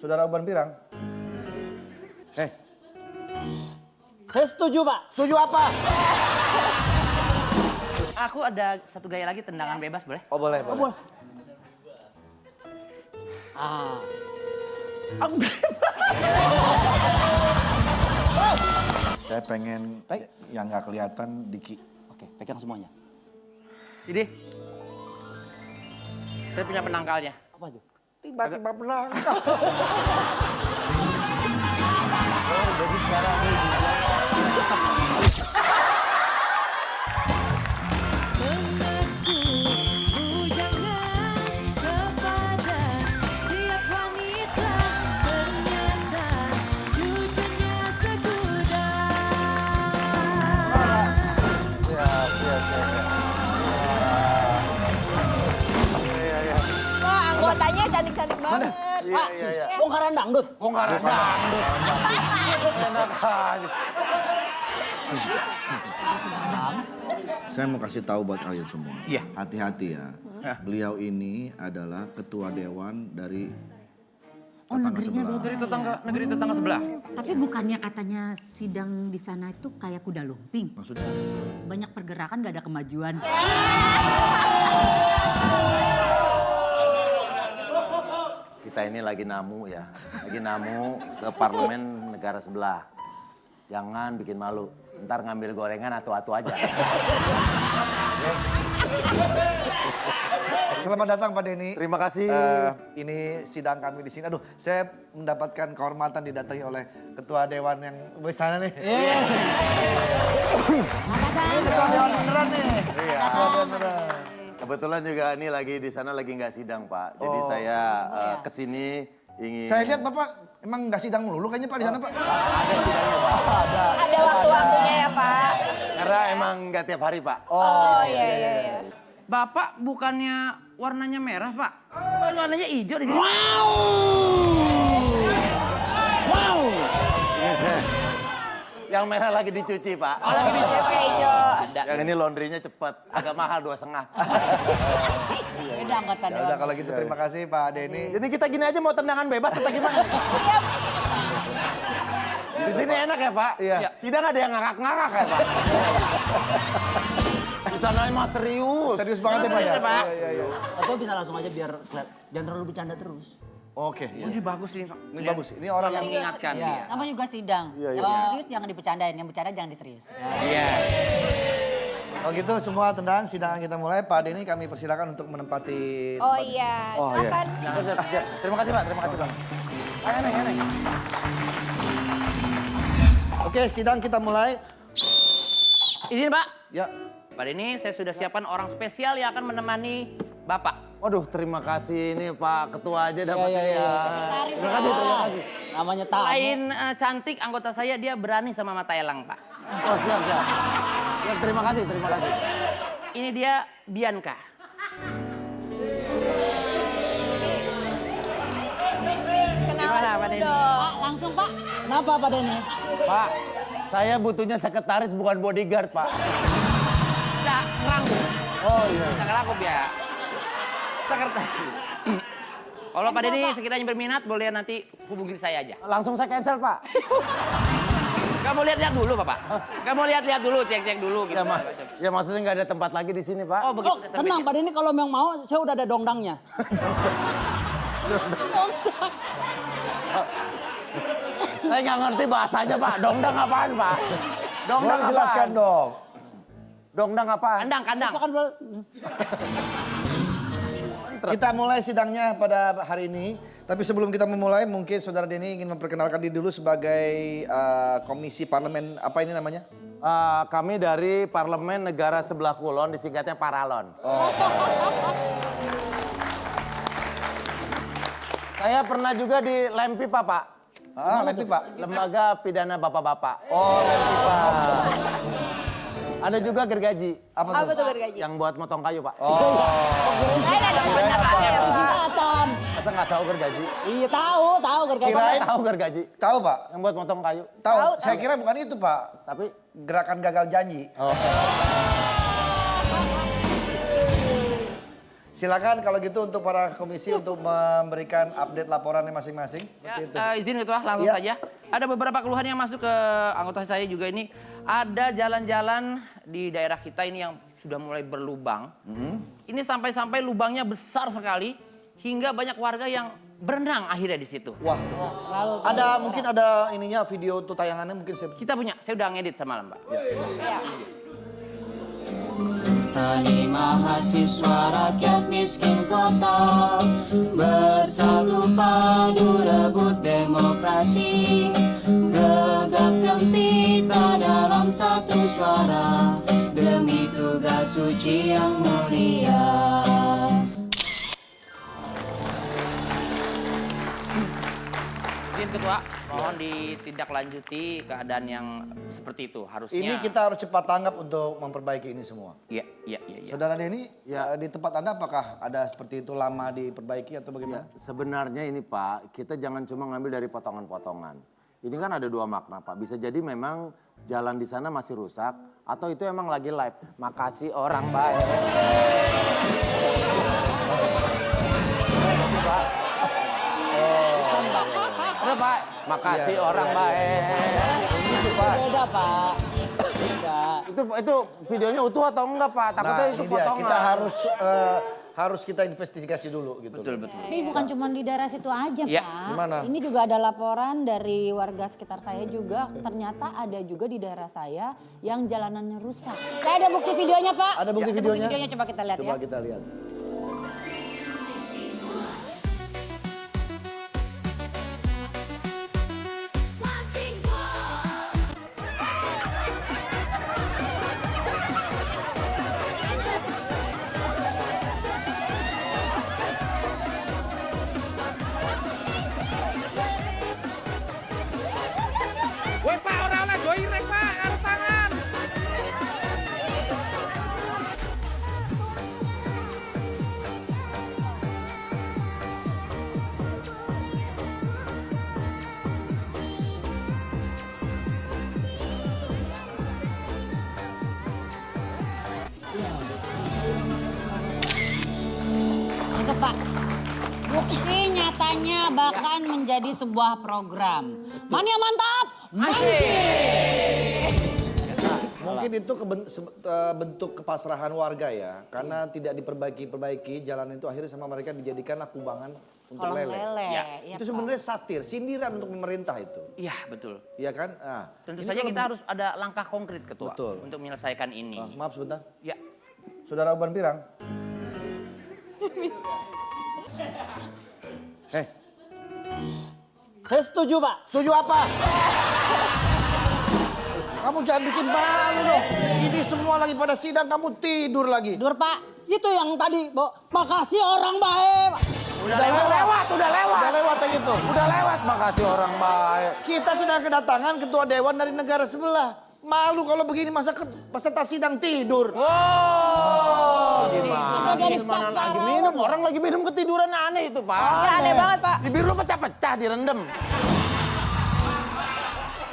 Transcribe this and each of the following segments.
Saudara Uban Pirang. Saya setuju, Pak. Setuju apa? Aku ada satu gaya lagi, tendangan bebas boleh? Oh boleh, boleh. Saya pengen yang nggak kelihatan Diki. Oke, pegang semuanya. Jadi, saya punya penangkalnya. Apa itu? Tiba-tiba penangkal. Jadi cara ini. Wah, anggotanya cantik-cantik banget. Pak, bongkaran dangdut. Bongkaran dangdut. Enak aja. Saya mau kasih tahu buat kalian semua. Iya. Hati-hati ya. Beliau ini adalah ketua dewan dari Oh, tetangga negerinya sebelah. beda. Negeri tetangga sebelah. Tapi bukannya katanya sidang di sana itu kayak kuda lumping. Maksudnya? Banyak pergerakan gak ada kemajuan. Kita ini lagi namu ya, lagi namu ke parlemen negara sebelah. Jangan bikin malu, ntar ngambil gorengan atu-atu aja. Selamat datang Pak Denny. Terima kasih. Ini sidang kami di sini. Aduh, saya mendapatkan kehormatan didatangi oleh ketua dewan yang di sana nih. Ini ketua dewan beneran nih. Iya. Ketua dewan beneran. Kebetulan juga ini lagi di sana lagi nggak sidang Pak, jadi saya kesini ingin. Saya lihat Bapak emang nggak sidang melulu kayaknya Pak di sana Pak. Ada sidangnya Pak. Ada. Ada waktu-waktunya ya, Pak. Karena emang nggak tiap hari Pak. Oh, iya. Bapak bukannya warnanya merah, Pak? Warnanya hijau di sini. Ini saya. Yang merah lagi dicuci Pak. Oh, lagi di Dia pakai hijau. Yang ini laundrynya cepet, agak mahal 2,5. Beda anggota Ya dewan. udah kalau gitu terima kasih Pak Denny. Jadi kita gini aja mau tendangan bebas atau gimana? Iya. Di sini enak ya Pak? Iya. Sidang ada yang ngakak-ngakak ya Pak? Di sana emang serius. Serius banget ya Pak ya? Serius ya, Pak. Iya. Atau bisa langsung aja biar jangan terlalu bercanda terus. Oke. Ini bagus nih, Pak. Ini bagus. Ini orang yang Mengingatkan Iya. dia. Namanya juga sidang. Yang serius jangan dibicarain, yang bercanda jangan diserius. Iya. kalau gitu semua tenang, sidang kita mulai. Pak Denny kami persilakan untuk menempati Oh tempat. iya, Oh iya. silakan. Siap. Terima kasih Pak, terima kasih Pak. Enak. Oke, sidang kita mulai. Izin, Pak. Ya. Pada ini saya sudah siapkan orang spesial yang akan menemani Bapak. Waduh, terima kasih ini Pak Ketua aja dapatnya Iya. ya. Terima kasih. Namanya tamu. Selain cantik, anggota saya dia berani sama mata elang, Pak. Oh siap. Siap, terima kasih. Ini dia Bianca. Gimana, Pak Denny? Pak, langsung Pak. Kenapa Pak Denny? Pak, saya butuhnya sekretaris bukan bodyguard Pak. Cak Rangkup. Oh iya. Cak Rangkup ya. Sekretaris. Kalau Pak Denny sekiranya berminat, boleh nanti hubungi saya aja. Langsung saya cancel Pak. Kamu lihat-lihat dulu, Bapak. Kamu lihat-lihat dulu, cek-cek dulu gitu. Ya maksudnya nggak ada tempat lagi di sini Pak. Oh, begitu. Oh, tenang Pak Denny, kalau memang mau saya udah ada dongdangnya. Saya nggak ngerti bahasanya Pak. Dongdang apaan Pak? Dongdang Boleh apaan? jelaskan dong. Dongdang apaan? Kandang. Silakan, Bro. Kita mulai sidangnya pada hari ini. Tapi sebelum kita memulai, mungkin Saudara Denny ingin memperkenalkan diri dulu sebagai komisi parlemen, apa ini namanya? Kami dari Parlemen Negara Sebelah Kulon, disingkatnya Paralon. Saya pernah juga di Lempipa Pak. Lempi Pak. Lembaga Pidana Bapak-Bapak. Oh, Lempi Pak. Ada juga gergaji. Apa Apa tuh? tuh gergaji? Yang buat motong kayu Pak. Saya ada pendapatnya, Pak. Singkatan. Masa nggak tahu gergaji? Iya tahu gergaji. Kirain- Tahu gergaji? Tahu Pak? Yang buat motong kayu. Tahu. Tahu, Saya tahu. kira bukan itu Pak. Tapi Gerakan gagal janji. Silakan kalau gitu untuk para komisi untuk memberikan update laporannya masing-masing. Ya, Seperti itu. izin Ketua, langsung Iya. saja. Ada beberapa keluhan yang masuk ke anggota saya juga ini. Ada jalan-jalan di daerah kita ini yang sudah mulai berlubang. Ini sampai-sampai lubangnya besar sekali hingga banyak warga yang berenang akhirnya di situ. Wah, Lalu mungkin ada ininya video tuh tayangannya mungkin saya. Kita punya, saya udah ngedit semalam, Mbak. Tani mahasiswa rakyat miskin kota bersatu padu rebut demokrasi, gegap gempita dalam satu suara demi tugas suci yang mulia. Izin Ketua, mohon ditindaklanjuti keadaan yang seperti itu. Harusnya. Ini kita harus cepat tanggap untuk memperbaiki ini semua. Iya. Saudara Denny, Ya. di tempat Anda apakah ada seperti itu lama diperbaiki atau Ya, bagaimana? sebenarnya ini Pak, kita jangan cuma ngambil dari potongan-potongan. Ini kan ada dua makna Pak. Bisa jadi memang jalan di sana masih rusak atau itu emang lagi live. Makasih orang baik. Pak. Ada Pak, makasih orang baik. Itu Pak. beda Pak. Beda. Itu videonya utuh atau enggak Pak? Takutnya itu ini dia. potongan. Kita harus kita investigasi dulu gitu. Betul. Tapi bukan cuma di daerah situ aja, Ya, Pak. di mana? Ini juga ada laporan dari warga sekitar saya juga. Ternyata ada juga di daerah saya yang jalanannya rusak. Saya ada bukti videonya, Pak. Ada bukti Ya, videonya? Bukti videonya coba kita lihat Coba ya. kita lihat. Woi Pak, orang-orang joirek Pak, harus tangan. Itu, Pak. Bukti nyatanya bahkan menjadi sebuah program. Mania mantap! Mungkin itu bentuk kepasrahan warga ya, karena tidak diperbaiki jalan itu akhirnya sama mereka dijadikanlah kubangan untuk Kolong lele. lele. Ya. Iya, Itu Pak. sebenarnya satir, sindiran untuk pemerintah itu, Iya, betul. iya kan? Nah, Tentu ini saja kalau kita harus ada langkah konkret, Ketua. Betul. Untuk menyelesaikan ini. maaf sebentar, Ya. Saudara Uban Pirang. Saya setuju Pak. Setuju apa? Kamu jangan bikin malu dong. Ini semua lagi pada sidang, kamu tidur lagi. Dur Pak. Itu yang tadi, Bo. Makasih orang baik. Udah lewat. Udah lewat yang itu. Udah lewat, makasih orang baik. Kita sedang kedatangan ketua dewan dari negara sebelah. Malu kalau begini masa peserta sidang tidur. Oh, gimana? Udah Gimana stop, lagi Pak. minum? Orang lagi minum ketiduran aneh itu, Pak. Ya, aneh banget Pak. Bibir lu pecah-pecah, direndam.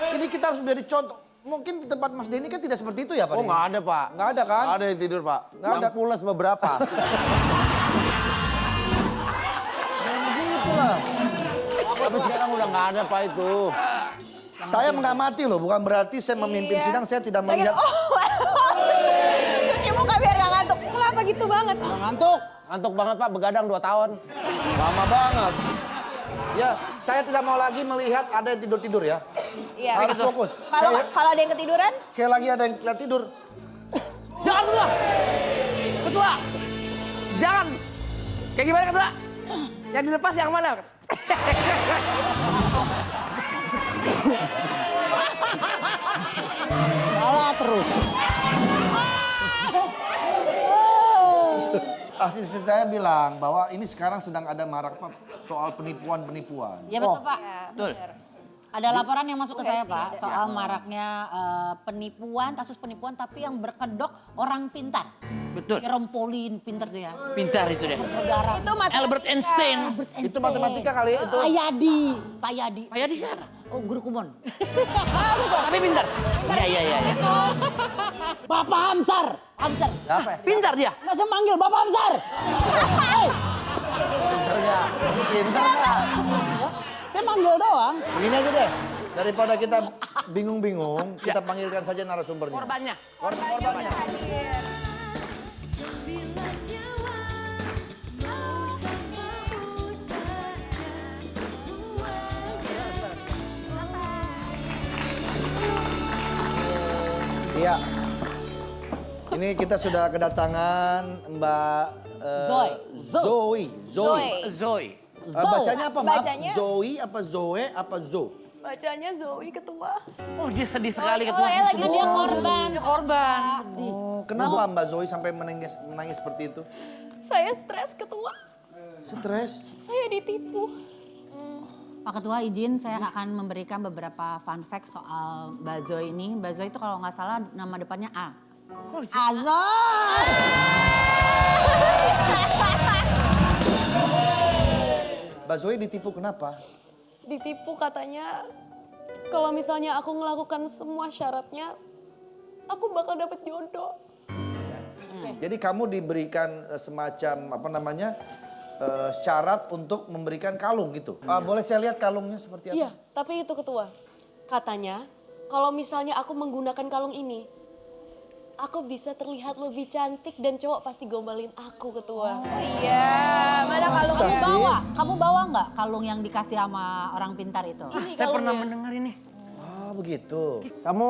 Ini kita harus beri contoh. Mungkin di tempat Mas Denny kan tidak seperti itu ya Pak Oh, Denny? nggak ada, Pak. Nggak ada kan? Nggak ada yang tidur, Pak. Nggak ada. Yang pules beberapa. Nah, begitulah. Tapi sekarang udah nggak ada, Pak, itu. Saya mengamati loh, bukan berarti saya memimpin Iya. sidang, saya tidak Lagi, melihat. cuci muka biar gak ngantuk. Kenapa gitu banget? Ngantuk. Ngantuk banget, Pak. Begadang 2 tahun. Lama banget. Ya, saya tidak mau lagi melihat ada yang tidur-tidur ya. Iya. Harus fokus. Kalau ada yang ketiduran, Sekali lagi ada yang tidur. Jangan, Ketua! Ketua! Jangan! Kayak gimana, Ketua? Yang dilepas yang mana? Salah terus. Asisten saya bilang bahwa ini sekarang sedang ada marak Pak, soal penipuan-penipuan. Ya betul, Pak. Betul. Ada laporan yang masuk ke saya Pak soal maraknya penipuan, kasus penipuan tapi yang berkedok orang pintar. Betul. Jerome Pauline pintar tuh ya. Pintar itu deh. Saudara. Itu matematika. Albert Einstein. Itu matematika kali ya itu. Pak Yadi. Pak Yadi. Pak Yadi siapa? Oh guru kumon. Tapi pintar. Iya. Bapak Hamsar. Hamzar. Siapa ya? Pintar dia. Nggak saya manggil Bapak Hamsar. Hei, Pinter nggak? Pinter nggak? saya manggil doang. Begini aja deh. Daripada kita bingung-bingung, kita panggilkan saja narasumbernya. Korbannya. Korbannya. Iya. Ini kita sudah kedatangan Mbak Zoe. Zoe. Bacanya apa, Maaf? Bacanya- Zoe apa Zoe apa Zo? Bacanya Zoe ketua. Oh dia sedih sekali Oh, ketua. ya lagi Dia korban. Dia korban. Oh, kenapa Mbak Zoe sampai menangis seperti itu? Saya stres ketua. Stres. Saya ditipu. Pak Ketua izin saya akan memberikan beberapa fun fact soal Mbak Zoe ini. Mbak Zoe itu kalau nggak salah nama depannya A. Azoy. Mbak Zoe ditipu kenapa? Ditipu katanya kalau misalnya aku melakukan semua syaratnya, aku bakal dapet jodoh. Jadi kamu diberikan semacam apa namanya syarat untuk memberikan kalung gitu. Boleh saya lihat kalungnya seperti apa? Iya, tapi itu ketua. Katanya kalau misalnya aku menggunakan kalung ini, aku bisa terlihat lebih cantik dan cowok pasti gombalin aku ketua. Oh iya, mana Masa kalungnya? sih? Kamu bawa nggak kalung yang dikasih sama orang pintar itu? Saya pernah mendengar ini. Begitu. Kamu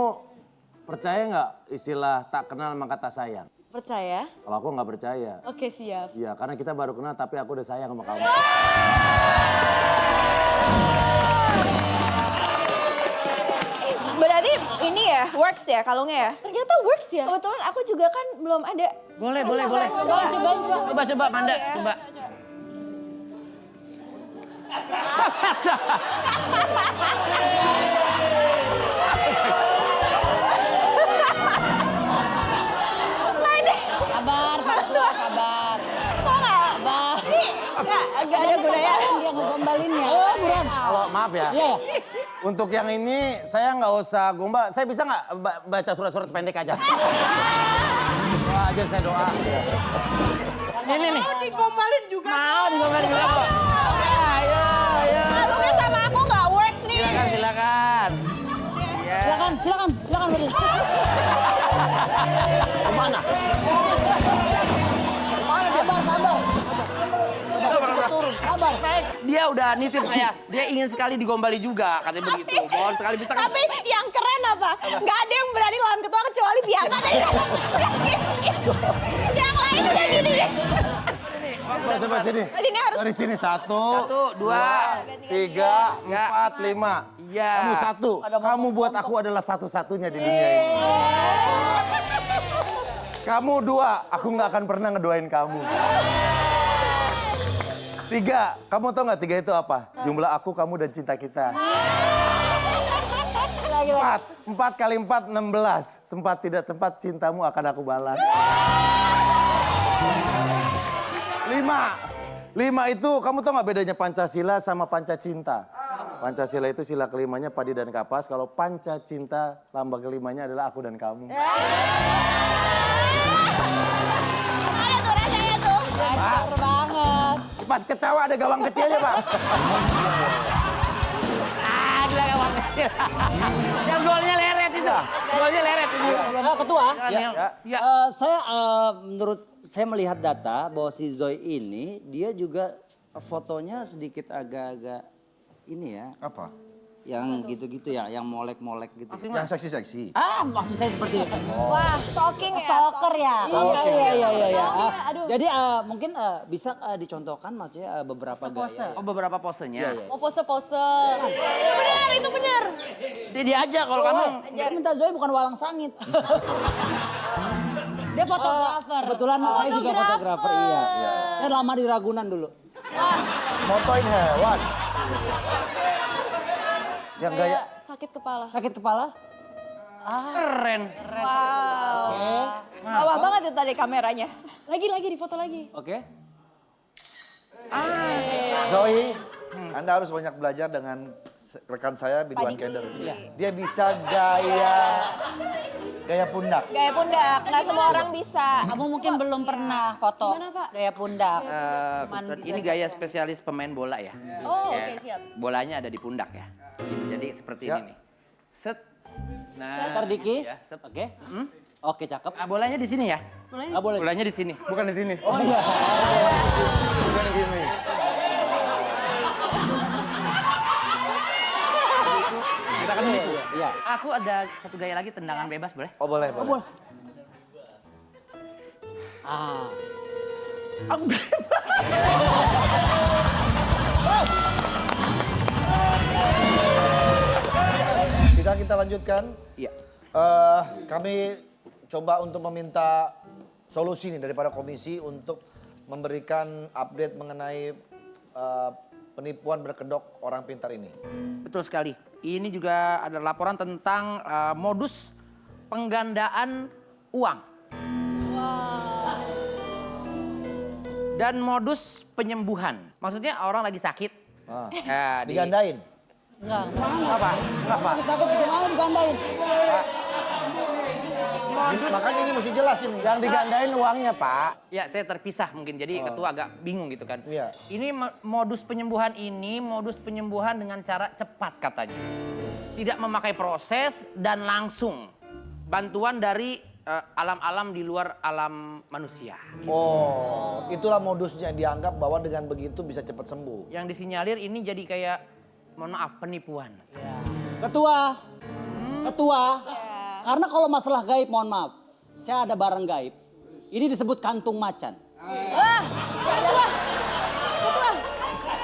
percaya nggak istilah tak kenal maka tak sayang? Percaya? Kalau aku nggak percaya. Oke, siap. Iya, karena kita baru kenal tapi aku udah sayang sama kamu. Berarti ini ya, works ya kalungnya ya? Ternyata works ya? Kebetulan aku juga kan belum ada. Boleh. Coba Manda, coba. Kabar, Pak Ketua, kabar. Kok nggak? Kabar. Nih, nggak ada gunanya. Dia ngegombalinnya. Kalau maaf ya, Iya. untuk yang ini saya nggak usah gombal. Saya bisa nggak baca surat-surat pendek aja? Doa aja saya doa. Ini nih. Mau digombalin juga. Mau digombalin juga kok. Kalungnya sama aku nggak works nih. Silakan. Silakan berarti. Kemana? Sabar. Dia udah nitip saya. Dia ingin sekali digombali juga, katanya begitu. Mohon sekali bisa kan? Tapi yang keren apa? Nggak ada yang berani lawan ketua kecuali Bianca tadi. Yang lain udah gini. Coba sini. Ini harus Dari sini 1, 2, 3, 4, 5. Iya. Kamu 1. Kamu buat aku adalah satu-satunya di dunia ini. Kamu 2, aku nggak akan pernah ngedoain kamu. 3, kamu tau nggak 3 itu apa? Jumlah aku, kamu, dan cinta kita. 4 kali 4, 16. Sempat tidak sempat cintamu akan aku balas. 5 itu kamu tau nggak bedanya Pancasila sama Pancacinta? Pancasila itu sila kelimanya padi dan kapas. Kalau Pancacinta lambang kelimanya adalah aku dan kamu. ada tuh rasanya tuh. Lancar banget. Pas ketawa ada gawang kecilnya, Pak. Gila gawang kecil. Yang golnya leret itu. Golnya leret itu. Ketua, Ya. saya menurut saya melihat data bahwa si Zoe ini dia juga fotonya sedikit agak-agak ini ya, Apa? yang gitu-gitu ya, yang molek-molek gitu. Yang seksi-seksi. Maksud saya seperti itu. Wah, stalking ya. Stalker ya. Iya. Jadi mungkin bisa dicontohkan maksudnya beberapa gaya. Oh beberapa posenya. Iya. Mau pose-pose. Itu benar. Dia aja kalau kamu. Saya minta Zoe bukan walang sangit. Dia fotografer. Kebetulan saya juga fotografer, iya. Saya lama di Ragunan dulu. Motoin hewan. Yang Kayak gaya. sakit kepala. Sakit kepala? Keren. Wow. Bawah banget itu tadi kameranya. Lagi di foto lagi. Oke. Zoe, Anda harus banyak belajar dengan rekan saya Biduan Keder. Dia bisa gaya pundak. Gaya pundak, nggak semua orang bisa. Kamu mungkin belum pernah foto Gimana, Pak? gaya pundak. Ini gaya spesialis pemain bola ya. Oh, Ya, oke, siap. Bolanya ada di pundak ya. Gitu, jadi seperti Siap. ini nih. Set. Nah, Ntar Diki. ya, set. Oke. Oke, cakep. Ah, bolanya di sini ya. Nggak boleh. Bolanya di sini, bukan di sini. Oh iya. Bukan gini. Kita kan menipu. Iya. Aku ada satu gaya lagi, tendangan bebas boleh? Oh boleh, boleh. Ah. Sidang kita lanjutkan. Iya. Kami coba untuk meminta solusi nih daripada komisi untuk memberikan update mengenai penipuan berkedok orang pintar ini. Betul sekali. Ini juga ada laporan tentang modus penggandaan uang. Dan modus penyembuhan. Maksudnya orang lagi sakit. Digandain. Enggak. Apa? Lagi sakit mau digandain. Makanya ini mesti jelas ini. Yang digandain uangnya, Pak. Ya, saya terpisah mungkin. Jadi ketua agak bingung gitu kan. Iya. Ini modus penyembuhan dengan cara cepat katanya. Tidak memakai proses dan langsung. Bantuan dari alam-alam di luar alam manusia. Oh, itulah modusnya dianggap bahwa dengan begitu bisa cepat sembuh. Yang disinyalir ini jadi kayak, mohon maaf, penipuan. Ketua. Karena kalau masalah gaib, mohon maaf. Saya ada barang gaib. Ini disebut kantung macan.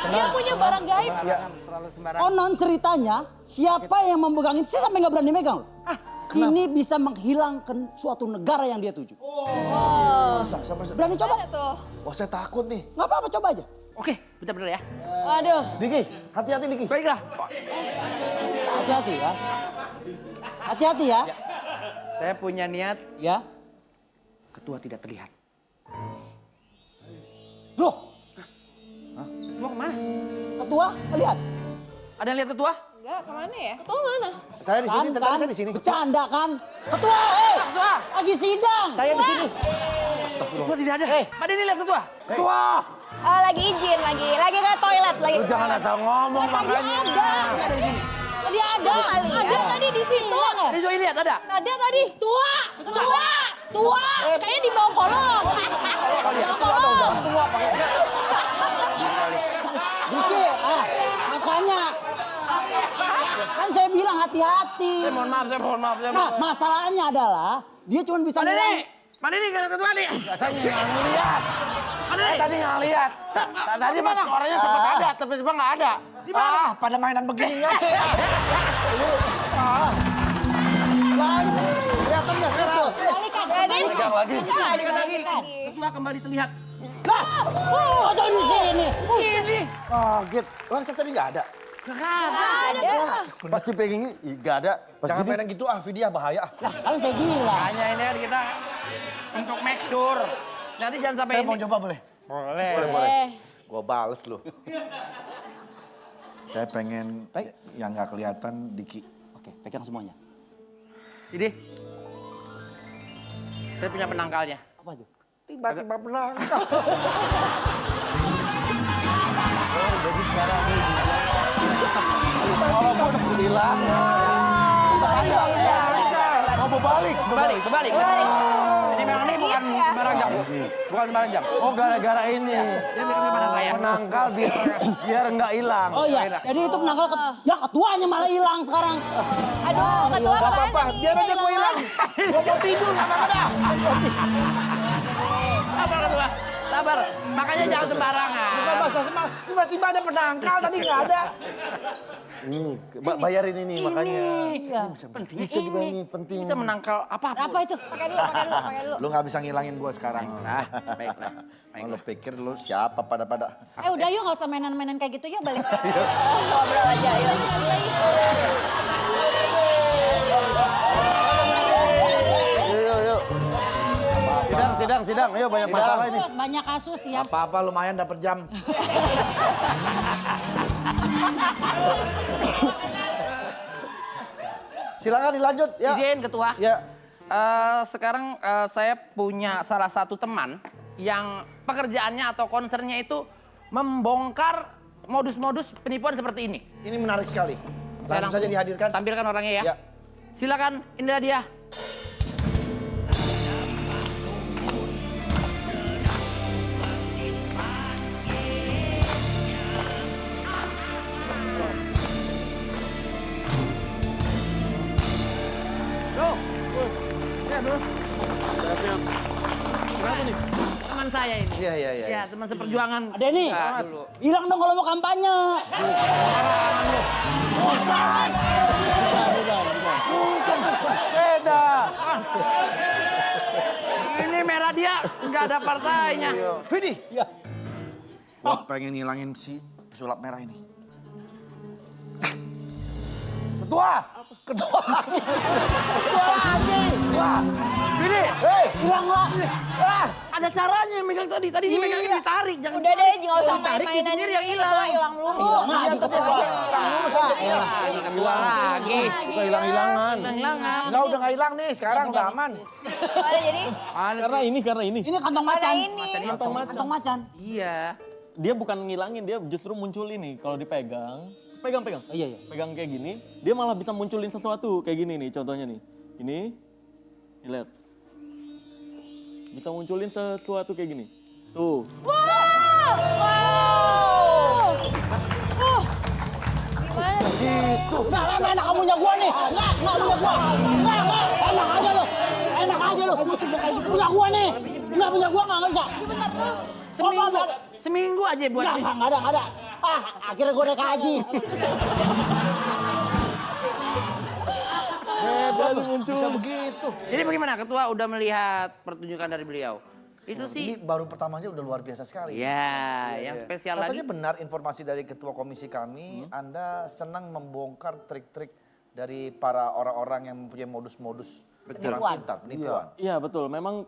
Dia punya barang gaib. Ya, Terlalu sembarangan. Konon ceritanya, siapa yang memegangin, saya sampai nggak berani megang loh. Ini bisa menghilangkan suatu negara yang dia tuju. masa sampai Berani coba? Wah, saya takut nih. Nggak apa-apa, coba aja. Oke, bentar-bentar ya. Waduh. Diki, hati-hati Diki. Baiklah. Hati-hati ya. Hati-hati ya. Saya punya niat, Ya. ketua tidak terlihat. Loh, Mau kemana? ketua, lihat. Ada yang lihat ketua? Enggak, kemana ya? Ketua mana? Saya di sini, tadi saya di sini. Bercanda kan? Ketua, Ketua! lagi sidang. Saya di sini. Astagfirullah. Ketua tidak ada. Pak Denny lihat ketua. Ketua, Lagi izin, lagi ke toilet, lagi. lu jangan asal ngomong makanya. Tadi ada. Ada tadi di situ. Ini Zoe lihat ada. Ada tadi. Tua. Kayaknya di bawah kolong. Ketua dong, jangan tua pakai Diki, makanya. Kan saya bilang hati-hati. Saya mohon maaf. Nah, masalahnya adalah dia cuma bisa Pak Denny! bilang, Pak Denny gak ada ketua nih. Saya nggak ngeliat. Tadi nggak lihat. Tadi pas suaranya sempat ada, tapi tiba nggak ada. pada mainan begini aja. Kelihatan nggak sekarang? Balikan, Pegang lagi. dibalikin lagi. Ketua kembali terlihat. lah, kok di sini? Kaget. Bang, saya tadi nggak ada. Pasti pegangnya nggak ada. Pas Jangan gini, mainan gitu Vidya bahaya. Lah, kan saya bilang. Hanya ini kan kita untuk make sure. Nanti jangan sampai Saya ini. mau coba boleh? Boleh. Gua bales lu. Saya pengen Baik. yang nggak kelihatan Diki. Oke, pegang semuanya. Ini. Saya punya penangkalnya. Apa itu? Tiba-tiba penangkal. hilang. Mau balik. Kembali. Ini memang ini bukan sembarang jam. Bukan sembarang jam. Oh gara-gara ini. Dia bilang kepada saya. Menangkal biar nggak hilang. Oh iya, jadi itu penangkal ya ketuanya malah hilang sekarang. Aduh, ketua Gak kemana apa-apa, nih? biar aja gue hilang. Gue mau tidur, gak apa-apa dah. Sabar ketua. Sabar. Makanya jangan sembarangan. Bukan masa semang, tiba-tiba ada penangkal, tadi nggak ada. Ini bayarin ini makanya. Penting Bisa juga ini penting. Bisa menangkal apapun. Apa itu? Pakai dulu. Lu nggak bisa ngilangin gue sekarang. Ah, baiklah. Oh, lu pikir lu siapa pada-pada? Udah yuk nggak usah mainan-mainan kayak gitu ya balik. Ngobrol aja, yuk. sidang. Ayo banyak masalah ini. Banyak kasus ya. Apa-apa lumayan dapat jam. Silakan dilanjut ya. Izin ketua. Ya. Sekarang saya punya salah satu teman yang pekerjaannya atau concernnya itu membongkar modus-modus penipuan seperti ini. Ini menarik sekali. Saya Langsung saja dihadirkan. Tampilkan orangnya ya. Ya. Silakan Indra dia. Teman saya ini. Iya. Ya, teman seperjuangan. Ada nih, Mas. bilang dong kalau mau kampanye. Beda. Ini merah dia, nggak ada partainya. Vidi. Iya. Wah, pengen ngilangin si pesulap merah ini. Ketua! Ketua lagi! Ketua lagi! Wah! Vidi! Hei! Hilang lah. Ada caranya yang megang tadi. Tadi dia megangnya ditarik. Jangan Udah deh, nggak usah ditarik, di main-mainan sendiri yang ini, hilang. Ketua hilang dulu. Iya, tadi aja hilang dulu saja dia. Ini kedua lagi. Suka hilang-hilangan. Hilang-hilangan. Enggak, udah nggak hilang nih. Sekarang udah aman. Ada jadi Karena ini. Ini kantong ada macan. ini. Kantong macan. Iya. Dia bukan ngilangin, dia justru muncul ini. Kalau dipegang, pegang. Iya. Pegang kayak gini, dia malah bisa munculin sesuatu. Kayak gini nih, contohnya nih. Ini, lihat. Bisa munculin sesuatu kayak gini. Tuh. Gimana? Gitu. Nggak, enak kamu punya gua nih. Nggak punya gua. Nggak, enak aja lo. Enak aja lo. Punya gua nih. Nggak punya gua nggak bisa. Seminggu aja buat ini. Nggak ada. Akhirnya gua naik haji. Hebat lu bisa begitu. Jadi bagaimana ketua udah melihat pertunjukan dari beliau? Itu Ini sih. baru pertama aja udah luar biasa sekali. Ya, yang spesial Katanya lagi. benar informasi dari ketua komisi kami, Anda senang membongkar trik-trik dari para orang-orang yang mempunyai modus-modus orang pintar, penipuan. Iya betul, memang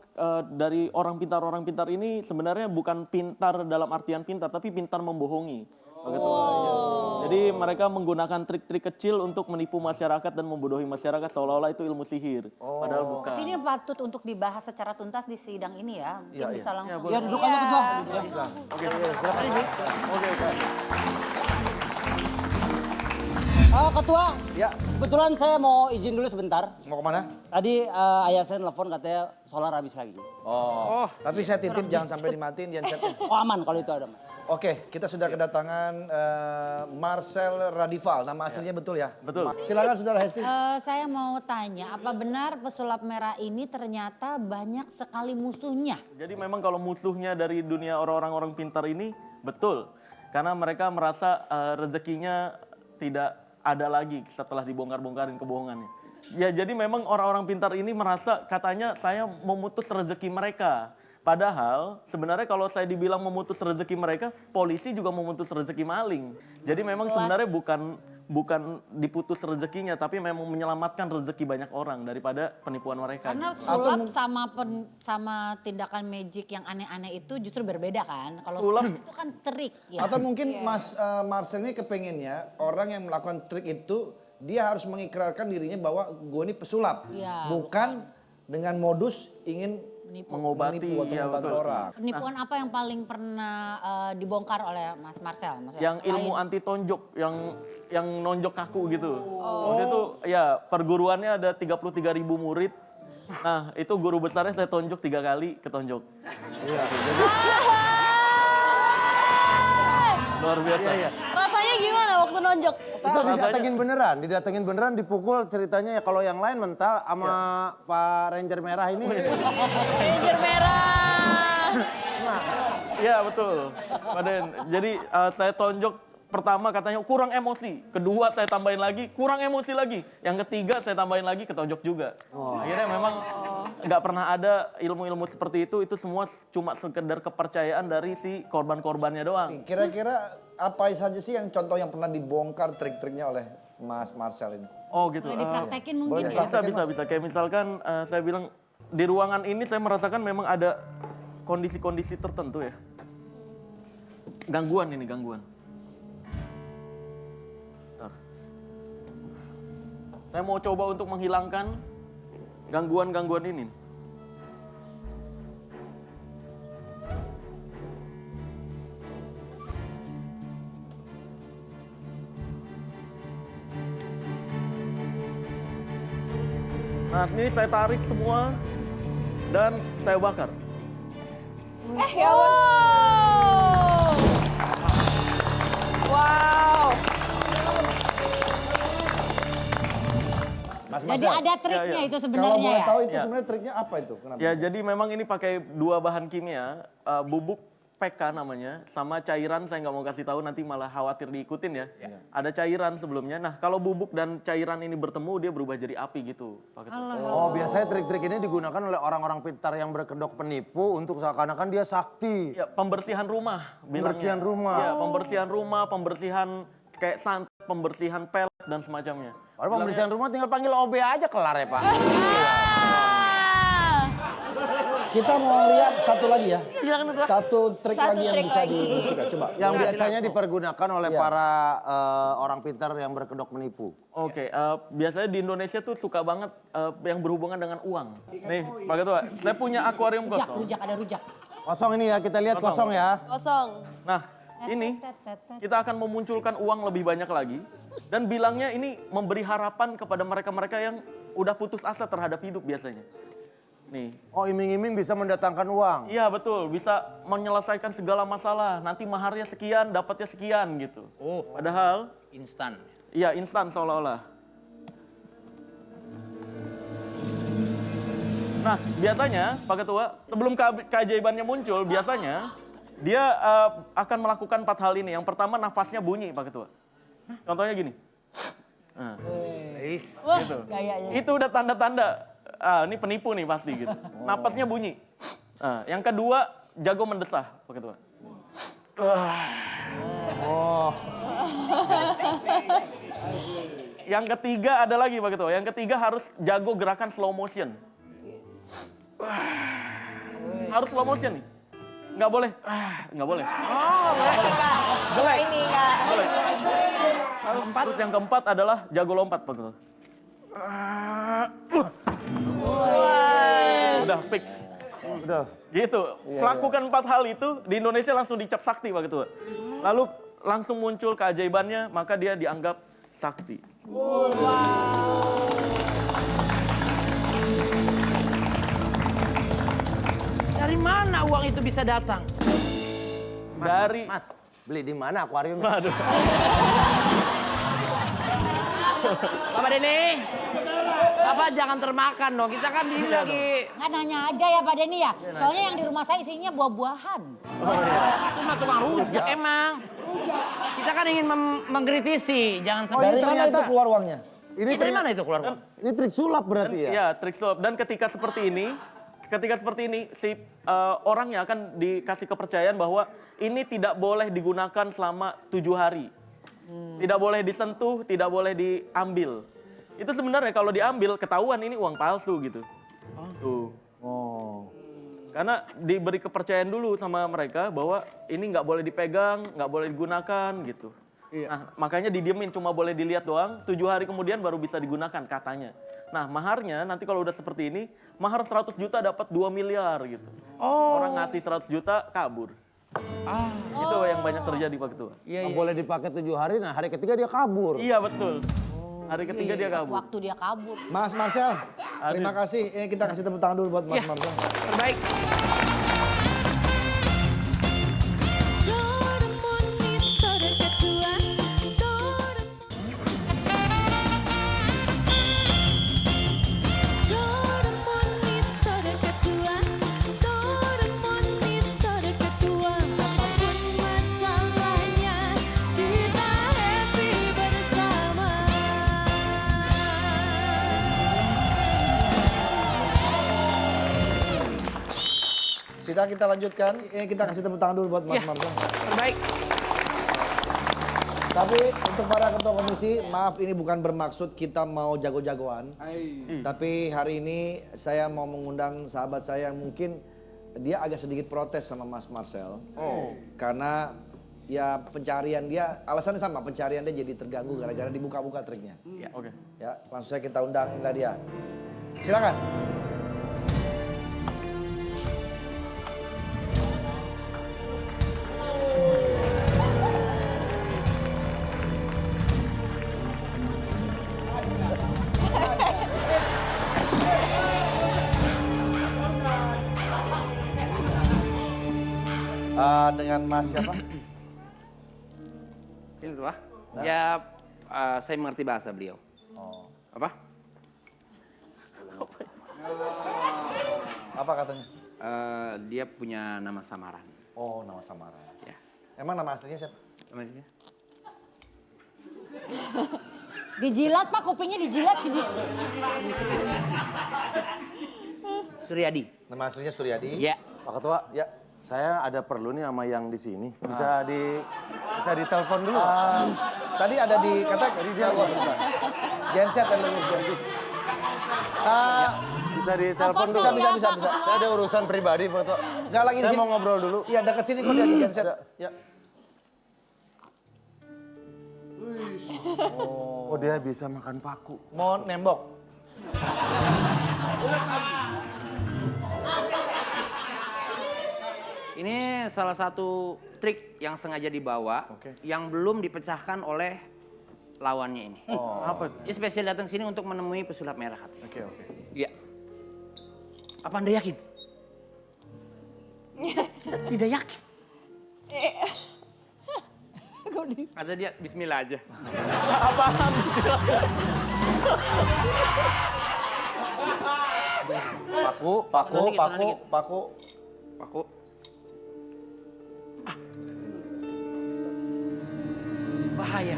dari orang pintar ini sebenarnya bukan pintar dalam artian pintar, tapi pintar membohongi. Begitu. Jadi mereka menggunakan trik-trik kecil untuk menipu masyarakat dan membodohi masyarakat seolah-olah itu ilmu sihir. Padahal bukan. Tapi ini patut untuk dibahas secara tuntas di sidang ini ya. Mungkin bisa langsung. Ya duduk aja ketua. Oke, silakan Ibu. Oke, Kak. Ketua, Ya, kebetulan saya mau izin dulu sebentar. mau kemana? Tadi ayah saya nelfon katanya solar habis lagi. Oh, tapi saya titip jangan sampai dimatiin, jangan setting. Oh aman kalau itu ada. Oke, kita sudah kedatangan Marcel Radival. Nama aslinya betul ya? Betul. Silakan Saudara Hesti. Saya mau tanya, apa benar pesulap merah ini ternyata banyak sekali musuhnya? Jadi memang kalau musuhnya dari dunia orang-orang pintar ini betul. Karena mereka merasa rezekinya tidak ada lagi setelah dibongkar-bongkarin kebohongannya. Ya jadi memang orang-orang pintar ini merasa katanya saya memutus rezeki mereka. Padahal sebenarnya kalau saya dibilang memutus rezeki mereka, polisi juga memutus rezeki maling. Jadi memang sebenarnya bukan diputus rezekinya, tapi memang menyelamatkan rezeki banyak orang daripada penipuan mereka. Karena sulap sama tindakan magic yang aneh-aneh itu justru berbeda kan? Kalau Sulap- itu kan trik ya. Atau mungkin Mas Marcel ini kepengennya orang yang melakukan trik itu dia harus mengikrarkan dirinya bahwa gue ini pesulap. Iya. Bukan dengan modus ingin Mengobati, menipu atau iya, membantu betul. orang. Penipuan apa yang paling pernah dibongkar oleh Mas Marcel? Maksudnya Yang ilmu selain- anti tonjok, yang nonjok kaku gitu. Waktu itu ya perguruannya ada 33.000 murid. Nah itu guru besarnya saya tonjok 3 kali ketonjok. Luar biasa. Iya. Rasanya gimana waktu nonjok? Itu didatengin beneran dipukul ceritanya ya kalau yang lain mental sama Pak Ranger Merah ini. Ranger merah. Iya betul, Pak Den. Jadi saya tonjok pertama katanya kurang emosi, kedua saya tambahin lagi kurang emosi lagi, yang ketiga saya tambahin lagi ketonjok juga. Akhirnya memang nggak pernah ada ilmu-ilmu seperti itu semua cuma sekedar kepercayaan dari si korban-korbannya doang. Kira-kira apa saja sih yang contoh yang pernah dibongkar trik-triknya oleh Mas Marcel ini? Oh gitu. Boleh dipraktekin boleh mungkin ya? dipraktekin. Bisa. Kayak misalkan saya bilang di ruangan ini saya merasakan memang ada kondisi-kondisi tertentu ya. Gangguan ini, gangguan. Bentar. Saya mau coba untuk menghilangkan gangguan-gangguan ini. Nah, ini saya tarik semua dan saya bakar. Ya wow. Wow. Mas Jadi Marcel, ada triknya Ya, ya. itu kalau sebenarnya boleh ya. tahu itu Ya. sebenarnya triknya apa itu? Kenapa? Ya, jadi memang ini pakai 2 bahan kimia, bubuk PK namanya, sama cairan, saya nggak mau kasih tahu nanti malah khawatir diikutin ya. Ada cairan sebelumnya. Nah, kalau bubuk dan cairan ini bertemu, dia berubah jadi api gitu. Pak Ketua. Oh, biasanya trik-trik ini digunakan oleh orang-orang pintar yang berkedok penipu untuk seakan-akan dia sakti. Ya, pembersihan rumah. bilangnya. Pembersihan rumah. Ya, pembersihan rumah, pembersihan kayak santet, pembersihan pelet dan semacamnya. Padahal pembersihan rumah tinggal panggil OB aja kelar ya, Pak. Kita mau lihat satu lagi ya. Silakan Ketua. Satu trik Satu lagi yang trik bisa lagi. dibuktikan. Coba. Yang biasanya dipergunakan oleh Iya. para orang pintar yang berkedok menipu. Oke, biasanya di Indonesia tuh suka banget yang berhubungan dengan uang. Nih, Pak Ketua, saya punya akuarium Rujak, kosong. rujak, ada rujak. Kosong ini ya, kita lihat kosong ya. Kosong. Nah, ini kita akan memunculkan uang lebih banyak lagi. Dan bilangnya ini memberi harapan kepada mereka-mereka yang udah putus asa terhadap hidup biasanya. Nih, Oh, iming-iming bisa mendatangkan uang. iya betul, bisa menyelesaikan segala masalah. Nanti maharnya sekian, dapatnya sekian gitu. Oh, Padahal, instan. iya instan seolah-olah. Nah, biasanya Pak Ketua, sebelum keajaibannya muncul, biasanya dia akan melakukan 4 hal ini. Yang pertama, nafasnya bunyi, Pak Ketua. Contohnya gini. Nah, Wah, gayanya. itu udah tanda-tanda, ini penipu nih pasti gitu. Napasnya bunyi. Nah, yang kedua, jago mendesah, Pak Ketua. Yang ketiga ada lagi Pak Ketua. Yang ketiga harus jago gerakan slow motion. Harus slow motion nih. Nggak boleh. Nggak boleh. Jelek. Ini enggak. Boleh. Terus yang keempat adalah jago lompat Pak Ketua. Udah fix. Udah. Gitu. Lakukan 4 hal itu di Indonesia langsung dicap sakti Pak Ketua. Lalu langsung muncul keajaibannya, maka dia dianggap sakti. Dari mana uang itu bisa datang? Mas, beli di mana akuarium? Waduh. Bapak Denny, Bapak jangan termakan dong. Kita kan di lagi Nggak nanya aja ya Pak Denny ya. Soalnya yang di rumah saya isinya buah-buahan. cuma tukang rujak emang. Kita kan ingin mengkritisi, jangan sampai. Dari mana itu keluar uangnya? Ini Dari mana itu keluar uang? Ini trik sulap berarti ya? Iya, trik sulap. Dan ketika seperti ini si orangnya akan dikasih kepercayaan bahwa ini tidak boleh digunakan selama 7 hari. Tidak boleh disentuh, tidak boleh diambil. Itu sebenarnya kalau diambil ketahuan ini uang palsu gitu. Tuh. Oh. Karena diberi kepercayaan dulu sama mereka bahwa ini nggak boleh dipegang, nggak boleh digunakan gitu. Nah, makanya didiemin, cuma boleh dilihat doang. 7 hari kemudian baru bisa digunakan katanya. Nah, maharnya nanti kalau udah seperti ini, mahar 100 juta dapat 2 miliar gitu. Orang ngasih 100 juta kabur. Itu yang banyak terjadi Pak Ketua. Nggak boleh dipakai 7 hari, nah hari ketiga dia kabur. Iya betul. Hari ketiga dia kabur. Waktu dia kabur. Mas Marcel, terima kasih. Ini kita kasih tepuk tangan dulu buat Mas Marcel. Terbaik. Sidang kita lanjutkan. Ini kita kasih tepuk tangan dulu buat Mas Marcel. Terbaik. Tapi untuk para ketua komisi, maaf ini bukan bermaksud kita mau jago-jagoan. Tapi hari ini saya mau mengundang sahabat saya yang mungkin dia agak sedikit protes sama Mas Marcel. Karena ya pencarian dia, alasannya sama, pencarian dia jadi terganggu gara-gara dibuka-buka triknya. Ya. Oke. Ya, langsung saja kita undang Indra dia. Silakan. Dengan Mas siapa? Ini tuh, Pak. Ya, saya mengerti bahasa beliau. Apa? Apa katanya? Dia punya nama samaran. Oh, nama samaran. Ya. Emang nama aslinya siapa? Namanya? Dijilat Pak, kupingnya dijilat. Suryadi. Nama aslinya Suryadi. Ya. Pak Ketua, Ya. saya ada perlu nih sama yang di sini. Bisa ditelepon dulu. Pak? Tadi ada di kata dia luar sebentar. Genset ada luar jadi. Bisa ditelepon dulu. Bisa. Saya ada urusan pribadi, Pak Ketua. Enggak lagi di Saya sini. mau ngobrol dulu. Iya, dekat sini kok dia di genset. Ya. Oh, dia bisa makan paku. Mau nembok. Ini salah satu trik yang sengaja dibawa, yang belum dipecahkan oleh lawannya ini. Apa itu? Dia spesial datang sini untuk menemui pesulap merah katanya. Oke. Iya. Apa Anda yakin? Kita tidak yakin. Kata dia, bismillah aja. Paku. Paku. Bahaya.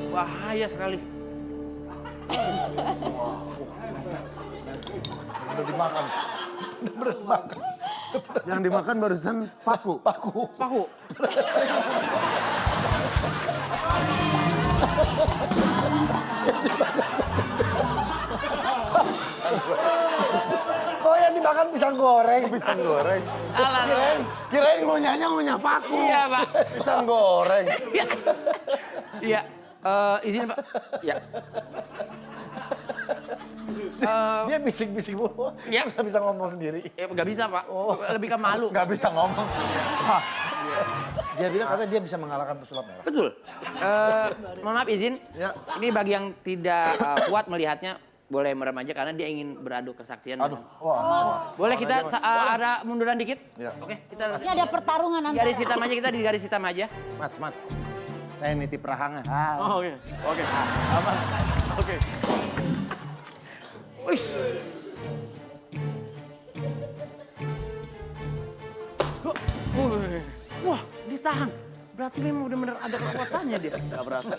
Bahaya sekali. Udah dimakan. Yang dimakan barusan paku. Paku. Kok yang dimakan pisang goreng? Pisang goreng. Alah. Kirain ngunyah paku. Iya, Pak. Pisang goreng. Iya. Izin, Pak. Ya. Dia bisik-bisik mulu. Ya. Nggak bisa ngomong sendiri. Nggak bisa, Pak. Lebih ke malu. Nggak bisa ngomong. Dia bilang katanya dia bisa mengalahkan pesulap merah. Betul. Mohon maaf izin. Ya. Ini bagi yang tidak kuat melihatnya, boleh merem aja karena dia ingin beradu kesaktian. Aduh. Boleh kita ada munduran dikit? Ya. Oke, kita Ini ada pertarungan di antara. garis hitam aja, kita di garis hitam aja. Mas. Saya nitip rahangnya. Oh, oke. Aman. Oke. Wih. Wah, ditahan. Berarti memang benar-benar ada kekuatannya dia. Gak berasa.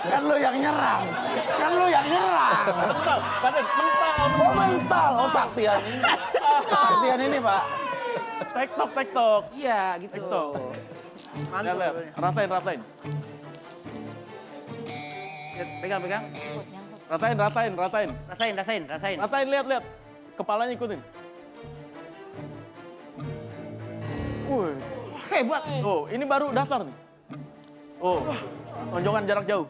Kan lu yang nyerang. Mental. Oh, mental. Oh, saktian ini. Saktian ini, Pak. Tektok. Iya, gitu. TikTok. Mantap. Lihat. Rasain. Pegang. Rasain. Rasain. Rasain, lihat. Kepalanya ikutin. Wih. Hebat. Oh, ini baru dasar nih. Oh, tonjokan jarak jauh.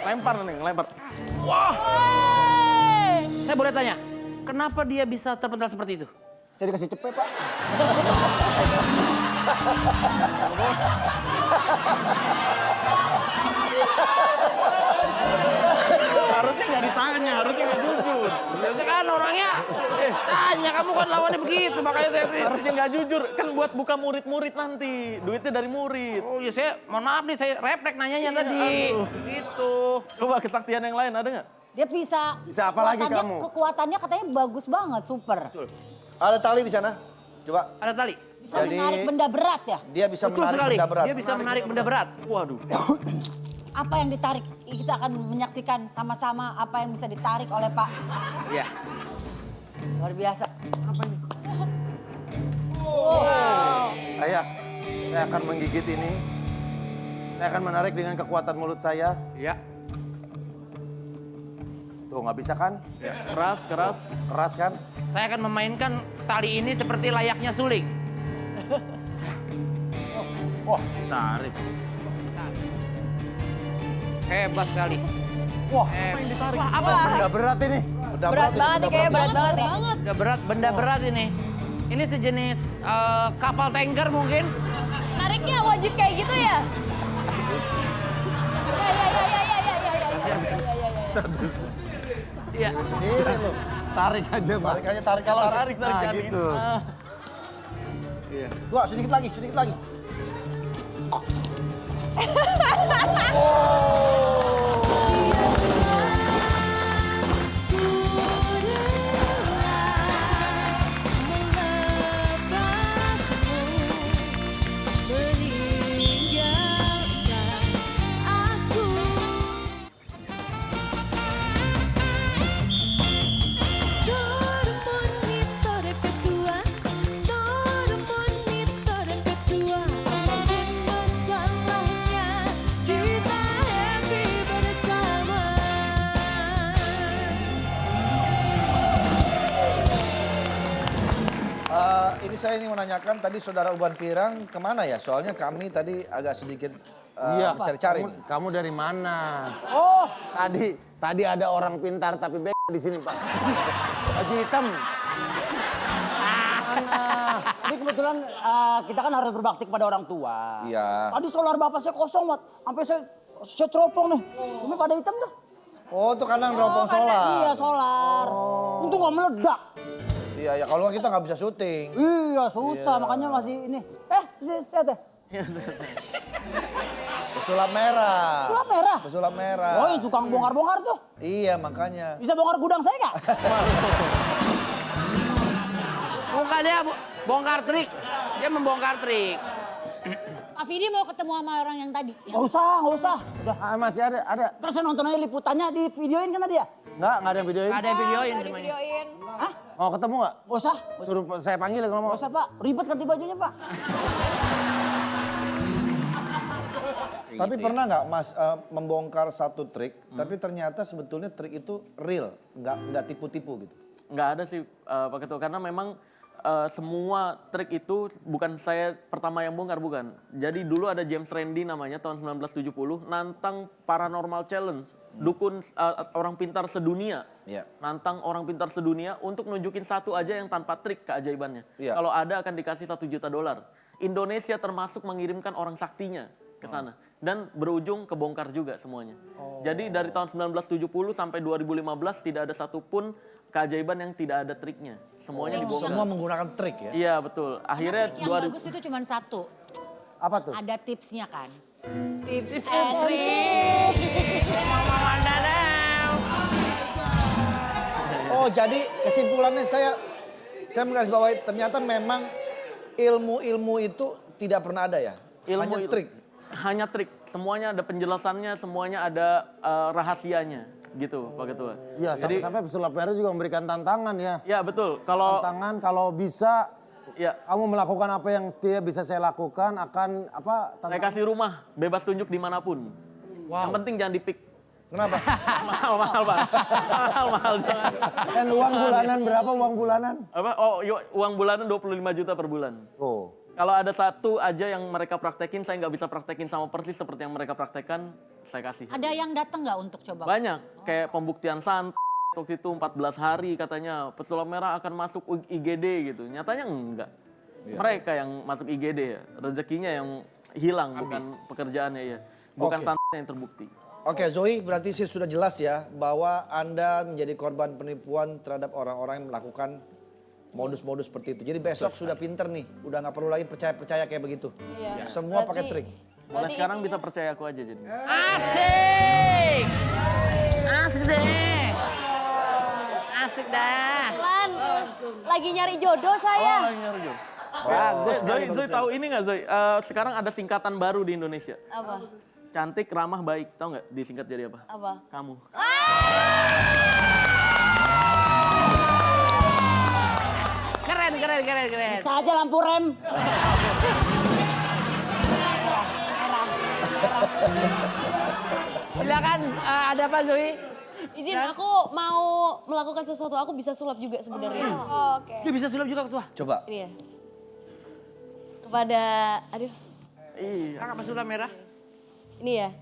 Lempar. Saya boleh tanya, kenapa dia bisa terpental seperti itu? Saya dikasih cepet, Pak. Harusnya nggak ditanya, harusnya nggak jujur. Biasanya kan orangnya tanya, kamu kan lawannya begitu, makanya saya... Harusnya nggak jujur, kan buat buka murid-murid nanti. Duitnya dari murid. Oh ya saya, mohon maaf nih, saya refleks nanyanya tadi. Gitu. Coba kesaktian yang lain ada nggak? Dia bisa. Bisa apa lagi kamu? Kekuatannya katanya bagus banget, super. Ada tali di sana. Coba. Ada tali. Bisa menarik benda berat ya? Dia bisa Betul menarik sekali, benda berat. dia bisa menarik benda berat. Waduh. Apa yang ditarik? Kita akan menyaksikan sama-sama apa yang bisa ditarik oleh Pak. Iya. Luar biasa. Apa ini? Saya akan menggigit ini Saya akan menarik dengan kekuatan mulut saya. Ya. Tuh, nggak bisa kan? Ya. Keras, keras. Keras kan? Saya akan memainkan tali ini seperti layaknya suling. Wah, ditarik. Hebat sekali. Wah, Apa yang ditarik? Wah, apa? benda berat ini. Berat banget nih kayaknya, berat banget nih. Benda berat, benda berat ini. Ini sejenis kapal tanker mungkin. Nariknya wajib kayak gitu ya? Iya. Sendiri loh. Tarik aja, Mas. Tarik aja, tarik Kalau tarik. tarik Nah, jangan gitu. Iya. Dua, sedikit lagi, sedikit lagi. Ini saya ingin menanyakan tadi saudara Uban Pirang kemana ya? Soalnya kami tadi agak sedikit Iya, cari-cari. kamu dari mana? Oh, Tadi ada orang pintar tapi di sini, Pak. Baju hitam. ini kebetulan kita kan harus berbakti kepada orang tua. Iya. Tadi solar bapak saya kosong, Mat. Sampai saya teropong nih. Ini pada hitam tuh. Oh, itu karena neropong solar. Iya, solar. Untung nggak meledak. Iya, ya kalau nggak kita nggak bisa syuting. Iya, susah. Makanya masih ini. Lihat deh. Pesulap merah. Pesulap merah? Pesulap merah. Oh, yang tukang bongkar-bongkar tuh. Iya, makanya. Bisa bongkar gudang saya nggak? Bukan dia bongkar trik. Dia membongkar trik. Pak Vidi mau ketemu sama orang yang tadi. Nggak usah. Udah. Masih ada. Terus saya nonton aja liputannya di videoin kan tadi ya? Nggak ada yang videoin. Ada videoin Nggak semuanya. divideoin. Hah? Mau ketemu nggak? Nggak usah. Suruh saya panggil kalau mau. Nggak usah, Pak. Ribet ganti bajunya, Pak. Tapi pernah nggak Mas membongkar satu trik, tapi ternyata sebetulnya trik itu real, nggak tipu-tipu gitu? Nggak ada sih Pak Ketua, karena memang semua trik itu bukan saya pertama yang bongkar, bukan. Jadi dulu ada James Randi namanya tahun 1970 nantang paranormal challenge, dukun orang pintar sedunia. Iya. Nantang orang pintar sedunia untuk nunjukin satu aja yang tanpa trik keajaibannya. Iya. Kalau ada akan dikasih $1 juta. Indonesia termasuk mengirimkan orang saktinya ke sana. Dan berujung kebongkar juga semuanya. Jadi dari tahun 1970 sampai 2015 tidak ada satupun keajaiban yang tidak ada triknya. Semuanya dibongkar. Semua menggunakan trik ya? Iya betul. Akhirnya Yang bagus itu cuma satu. Apa tuh? Ada tipsnya kan. Tips And trick. Mama Dadang. Oh, jadi kesimpulannya saya menggarisbawahi ternyata memang ilmu-ilmu itu tidak pernah ada ya? Hanya itu- trik. Hanya trik. Semuanya ada penjelasannya, semuanya ada rahasianya gitu Pak Ketua. Iya, sampai-sampai pesulap merah juga memberikan tantangan ya. Ya betul. Kalau Tantangan kalau bisa ya kamu melakukan apa yang tidak bisa saya lakukan akan apa? saya kasih rumah bebas tunjuk dimanapun. Yang penting jangan dipik. Kenapa? mahal Pak. mahal jangan. Dan uang bulanan berapa uang bulanan? Apa? Oh, uang bulanan 25 juta per bulan. Oh. Kalau ada satu aja yang mereka praktekin, saya nggak bisa praktekin sama persis seperti yang mereka praktekkan, saya kasih. Ada yang datang nggak untuk coba? Banyak, kayak pembuktian waktu itu 14 hari katanya pesulap merah akan masuk IGD gitu. Nyatanya enggak. Mereka yang masuk IGD ya, rezekinya yang hilang, bukan pekerjaannya ya. Bukan yang terbukti. Oke, Zoe, berarti sih sudah jelas ya bahwa Anda menjadi korban penipuan terhadap orang-orang yang melakukan modus-modus seperti itu. Jadi besok sudah pinter nih, udah nggak perlu lagi percaya-percaya kayak begitu. Iya. Semua pakai trik. Mulai sekarang bisa percaya aku aja jadi. Asik. Asik deh. Asik dah. Lan, lagi nyari jodoh saya. Oh, nyari job. Bagus. Zoe tahu ini nggak Zoe? Sekarang ada singkatan baru di Indonesia. Apa? Cantik, ramah, baik. Tahu nggak disingkat jadi apa? Apa? Kamu. Keren. Bisa aja lampu rem. Silakan, ada apa Zoe? Izin aku mau melakukan sesuatu, aku bisa sulap juga sebenarnya. Oke. Dia bisa sulap juga ketua. Coba. Ini ya. Kepada, aduh, Iya. Kakak sulap merah. ini ya.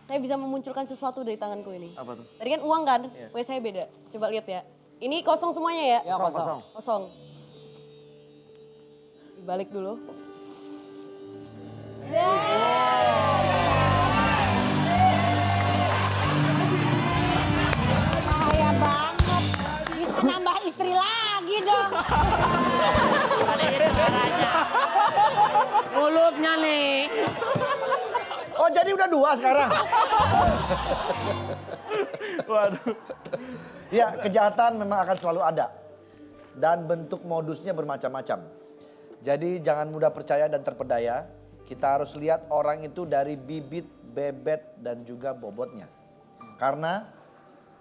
Saya bisa memunculkan sesuatu dari tanganku ini. Apa tuh? Tadi kan uang kan, punya saya beda. Coba lihat ya. Ini kosong semuanya ya? Ya kosong. Kosong. Dibalik dulu. Bahaya banget. Bisa nambah istri lagi dong. Mulutnya nih. Oh jadi udah 2 sekarang? Waduh. Ya kejahatan memang akan selalu ada. Dan bentuk modusnya bermacam-macam. Jadi jangan mudah percaya dan terpedaya. Kita harus lihat orang itu dari bibit, bebet, dan juga bobotnya. Karena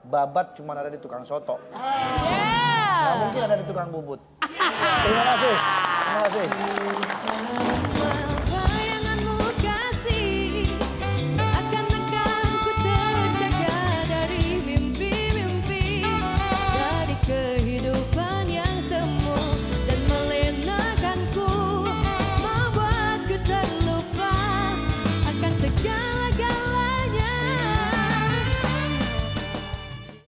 babat cuma ada di tukang soto. Nggak mungkin ada di tukang bubut. Terima kasih. Terima kasih.